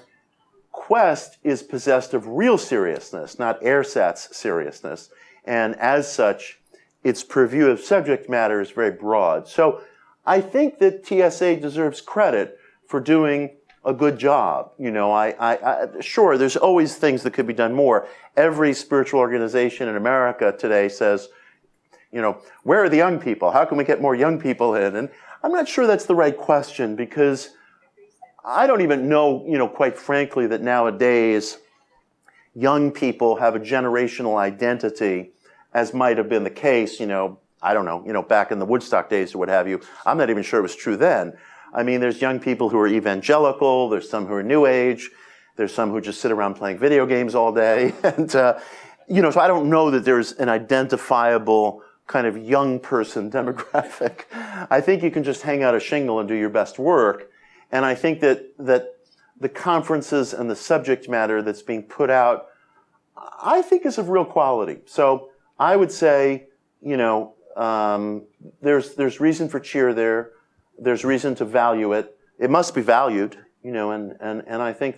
Quest is possessed of real seriousness, not ersatz seriousness. And as such, its purview of subject matter is very broad. So I think that TSA deserves credit for doing a good job. You know, sure, there's always things that could be done more. Every spiritual organization in America today says, you know, where are the young people? How can we get more young people in? And I'm not sure that's the right question, because I don't even know, you know, quite frankly, that nowadays young people have a generational identity, as might have been the case, you know, I don't know, you know, back in the Woodstock days or what have you. I'm not even sure it was true then. I mean, there's young people who are evangelical, there's some who are New Age, there's some who just sit around playing video games all day. And, you know, so I don't know that there's an identifiable kind of young person demographic. I think you can just hang out a shingle and do your best work. And I think that the conferences and the subject matter that's being put out, I think is of real quality. So I would say, you know, there's reason for cheer there. There's reason to value it. It must be valued, you know, and I think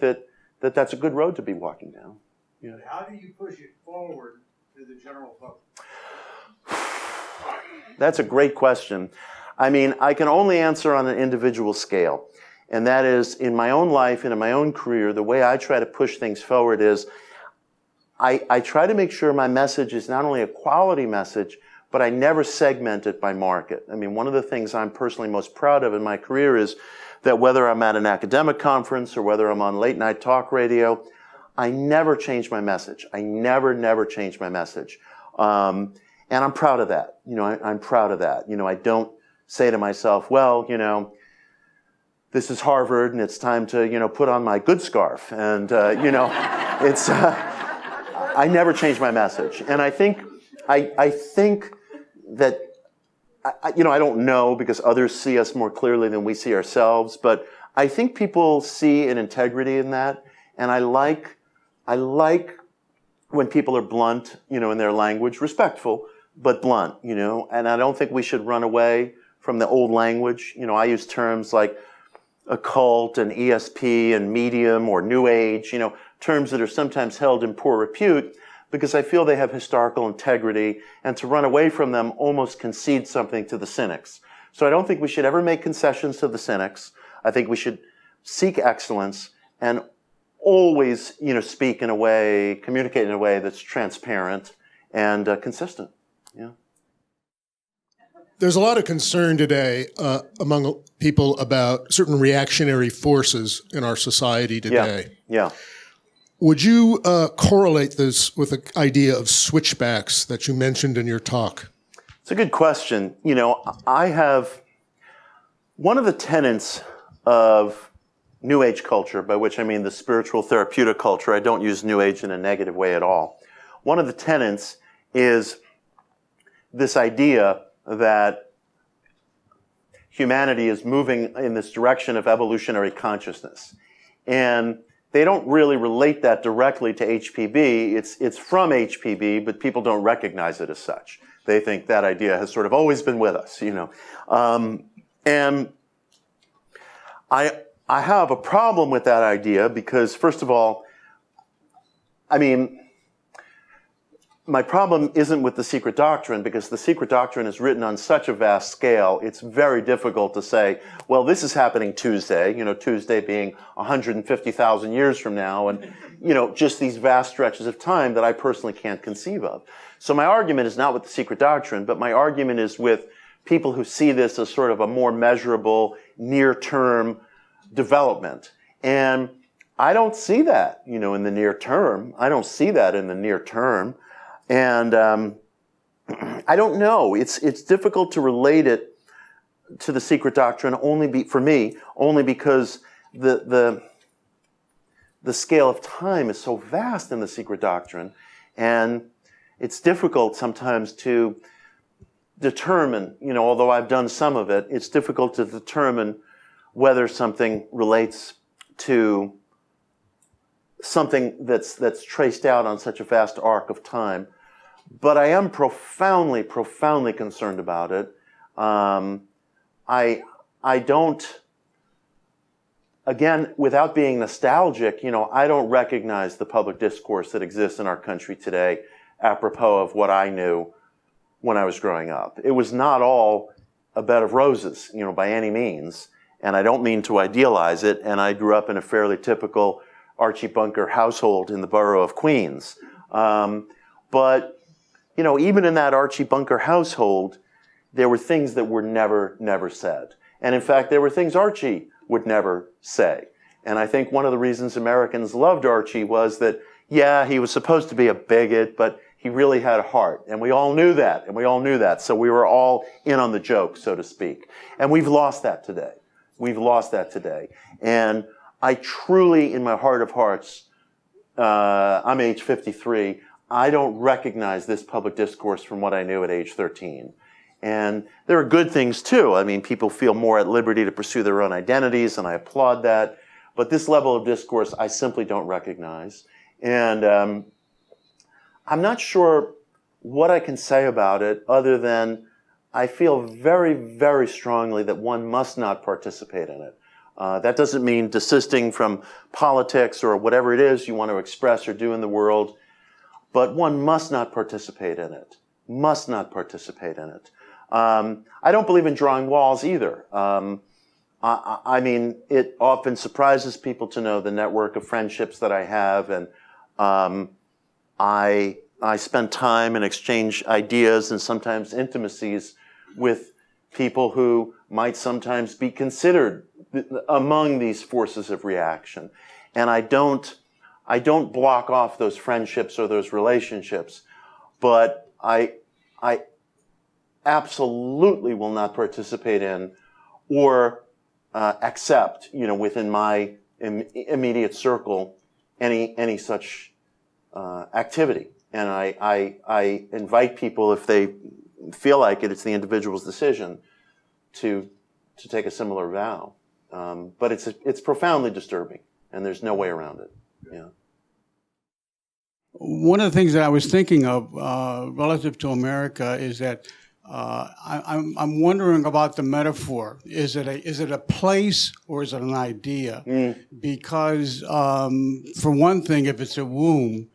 that's a good road to be walking down. Yeah. How do you push it forward to the general public? That's a great question. I mean, I can only answer on an individual scale. And that is, in my own life and in my own career, the way I try to push things forward is I try to make sure my message is not only a quality message, but I never segment it by market. I mean, one of the things I'm personally most proud of in my career is that whether I'm at an academic conference or whether I'm on late night talk radio, I never change my message. I never change my message. And I'm proud of that. You know, I'm proud of that. You know, I don't say to myself, well, you know, this is Harvard and it's time to, you know, put on my good scarf. And, you know, it's, I never change my message. And I think that, you know, I don't know because others see us more clearly than we see ourselves, but I think people see an integrity in that. And I like when people are blunt, you know, in their language, respectful, but blunt, you know, and I don't think we should run away from the old language. You know, I use terms like occult and ESP and medium or New Age, you know, terms that are sometimes held in poor repute because I feel they have historical integrity, and to run away from them almost concedes something to the cynics. So I don't think we should ever make concessions to the cynics. I think we should seek excellence and always, you know, speak in a way, communicate in a way that's transparent and consistent. Yeah. There's a lot of concern today among people about certain reactionary forces in our society today. Yeah. Would you correlate this with the idea of switchbacks that you mentioned in your talk? It's a good question. You know, I have one of the tenets of New Age culture, by which I mean the spiritual therapeutic culture. I don't use New Age in a negative way at all. One of the tenets is this idea that humanity is moving in this direction of evolutionary consciousness. And they don't really relate that directly to HPB. It's from HPB, but people don't recognize it as such. They think that idea has sort of always been with us, you know. And I have a problem with that idea because, first of all, I mean, my problem isn't with the secret doctrine because the secret doctrine is written on such a vast scale, it's very difficult to say, well, this is happening Tuesday, you know, Tuesday being 150,000 years from now, and, you know, just these vast stretches of time that I personally can't conceive of. So my argument is not with the secret doctrine, but my argument is with people who see this as sort of a more measurable, near-term development. And I don't see that, you know, in the near term. I don't see that in the near term. And I don't know. It's difficult to relate it to the secret doctrine for me only because the scale of time is so vast in the secret doctrine, and it's difficult sometimes to determine. You know, although I've done some of it, it's difficult to determine whether something relates to something that's traced out on such a vast arc of time. but I am profoundly, profoundly concerned about it. I don't, again, without being nostalgic, I don't recognize the public discourse that exists in our country today apropos of what I knew when I was growing up. It was not all a bed of roses, by any means. And I don't mean to idealize it. And I grew up in a fairly typical Archie Bunker household in the borough of Queens. But, even in that Archie Bunker household, there were things that were never said. And in fact, there were things Archie would never say. And I think one of the reasons Americans loved Archie was that, yeah, he was supposed to be a bigot, but he really had a heart. And we all knew that. So we were all in on the joke, so to speak. And we've lost that today. And I truly, in my heart of hearts, I'm age 53, I don't recognize this public discourse from what I knew at age 13. And there are good things too. I mean, people feel more at liberty to pursue their own identities, and I applaud that. But this level of discourse, I simply don't recognize. And I'm not sure what I can say about it other than I feel very, very strongly that one must not participate in it. That doesn't mean desisting from politics or whatever it is you want to express or do in the world, but one must not participate in it. I don't believe in drawing walls either. I mean, it often surprises people to know the network of friendships that I have, and I spend time and exchange ideas and sometimes intimacies with people who might sometimes be considered among these forces of reaction. And I don't block off those friendships or those relationships, but I absolutely will not participate in or accept, within my immediate circle, any such activity. And I invite people, if they feel like it, it's the individual's decision to take a similar vow. But it's profoundly disturbing, and there's no way around it. Yeah. One of the things that I was thinking of relative to America is that I'm wondering about the metaphor. Is it a place or is it an idea? Because for one thing, if it's a womb,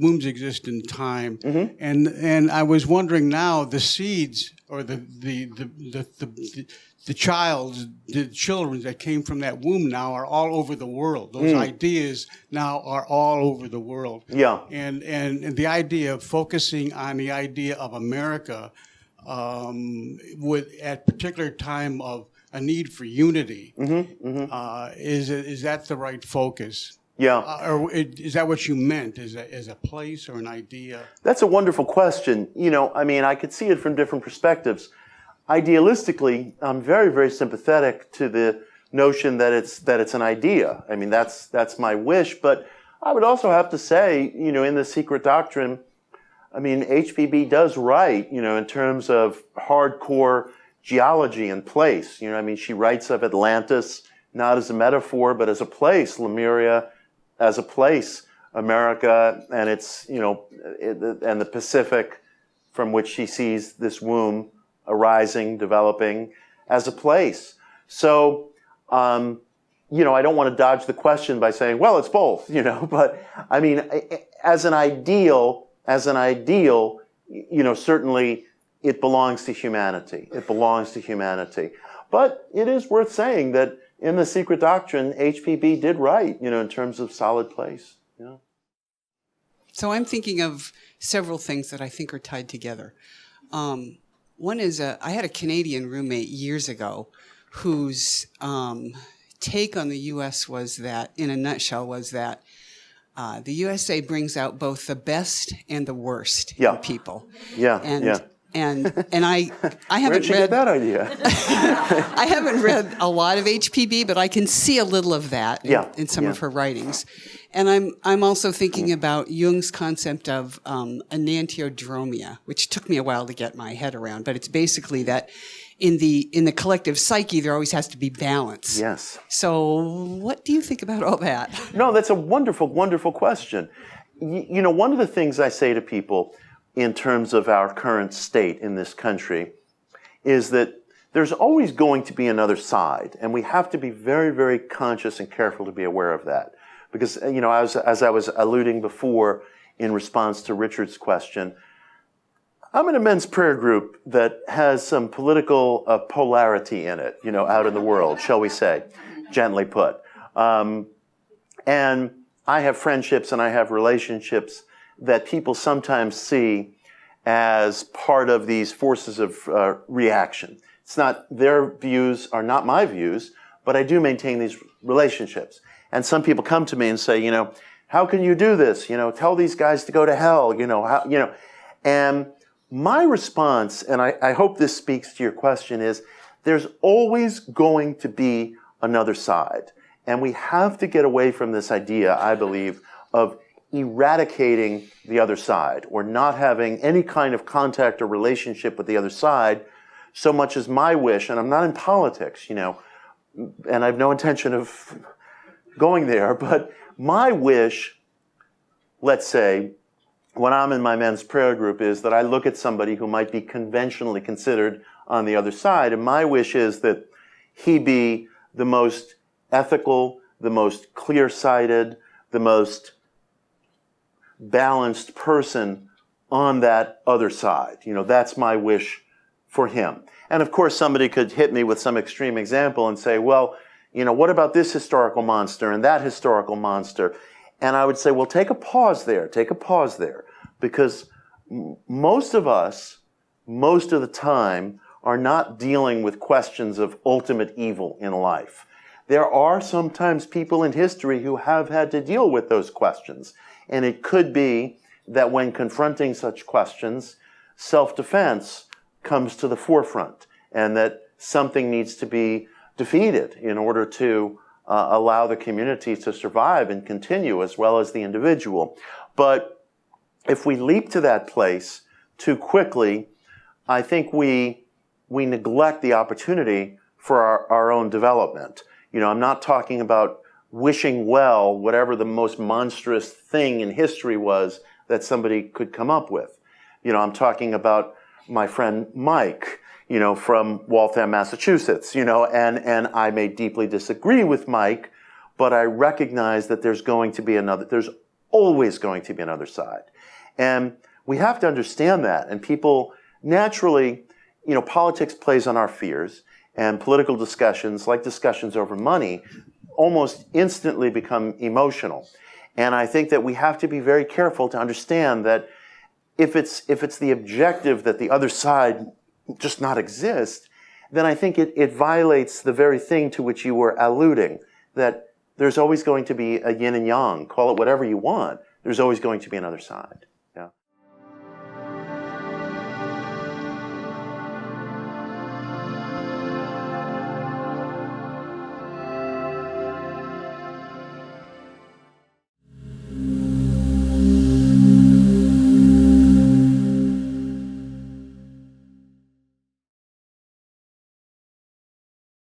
wombs exist in time, and I was wondering now the seeds or the children that came from that womb now are all over the world. Those ideas now are all over the world. Yeah. And the idea of focusing on the idea of America at particular time of a need for unity, is that the right focus? Yeah. Or is that what you meant, as a place or an idea? That's a wonderful question. I could see it from different perspectives. Idealistically, I'm very, very sympathetic to the notion that it's an idea. I mean, that's my wish. But I would also have to say, in the Secret Doctrine, HPB does write, in terms of hardcore geology and place. She writes of Atlantis not as a metaphor, but as a place, Lemuria as a place, America and its, and the Pacific from which she sees this womb arising, developing as a place. So, I don't want to dodge the question by saying, well, it's both, but as an ideal, certainly it belongs to humanity. But it is worth saying that in the Secret Doctrine, HPB did write, in terms of solid place. Yeah. So I'm thinking of several things that I think are tied together. One is I had a Canadian roommate years ago whose take on the U.S. was that, in a nutshell, was that the USA brings out both the best and the worst in people. Yeah. And I haven't Where'd you get that idea? I haven't read a lot of HPB, but I can see a little of that in some of her writings. And I'm also thinking about Jung's concept of enantiodromia, which took me a while to get my head around. But it's basically that in the collective psyche, there always has to be balance. Yes. So what do you think about all that? No, that's a wonderful, wonderful question. you know, one of the things I say to people in terms of our current state in this country is that there's always going to be another side, and we have to be very, very conscious and careful to be aware of that. Because, you know, as I was alluding before in response to Richard's question, I'm in a men's prayer group that has some political polarity in it, you know, out in the world, shall we say, gently put. And I have friendships and I have relationships that people sometimes see as part of these forces of reaction. It's not, their views are not my views, but I do maintain these relationships. And some people come to me and say, you know, how can you do this? You know, tell these guys to go to hell, you know, how, you know. And my response, and I hope this speaks to your question, is there's always going to be another side. And we have to get away from this idea, I believe, of eradicating the other side or not having any kind of contact or relationship with the other side, so much as my wish, and I'm not in politics, you know, and I have no intention of going there, but my wish, let's say, when I'm in my men's prayer group, is that I look at somebody who might be conventionally considered on the other side, and my wish is that he be the most ethical, the most clear-sighted, the most balanced person on that other side. You know, that's my wish for him. And of course, somebody could hit me with some extreme example and say, well, you know, what about this historical monster and that historical monster? And I would say, well, take a pause there, because most of us, most of the time, are not dealing with questions of ultimate evil in life. There are sometimes people in history who have had to deal with those questions. And it could be that when confronting such questions, self-defense comes to the forefront and that something needs to be defeated in order to allow the community to survive and continue as well as the individual. But if we leap to that place too quickly, I think we neglect the opportunity for our own development. You know, I'm not talking about wishing well whatever the most monstrous thing in history was that somebody could come up with. You know, I'm talking about my friend Mike, you know, from Waltham, Massachusetts, you know, and I may deeply disagree with Mike, but I recognize that there's always going to be another side. And we have to understand that. And people naturally, you know, politics plays on our fears, and political discussions, like discussions over money, almost instantly become emotional. And I think that we have to be very careful to understand that if it's the objective that the other side just not exist, then I think it violates the very thing to which you were alluding, that there's always going to be a yin and yang, call it whatever you want, there's always going to be another side.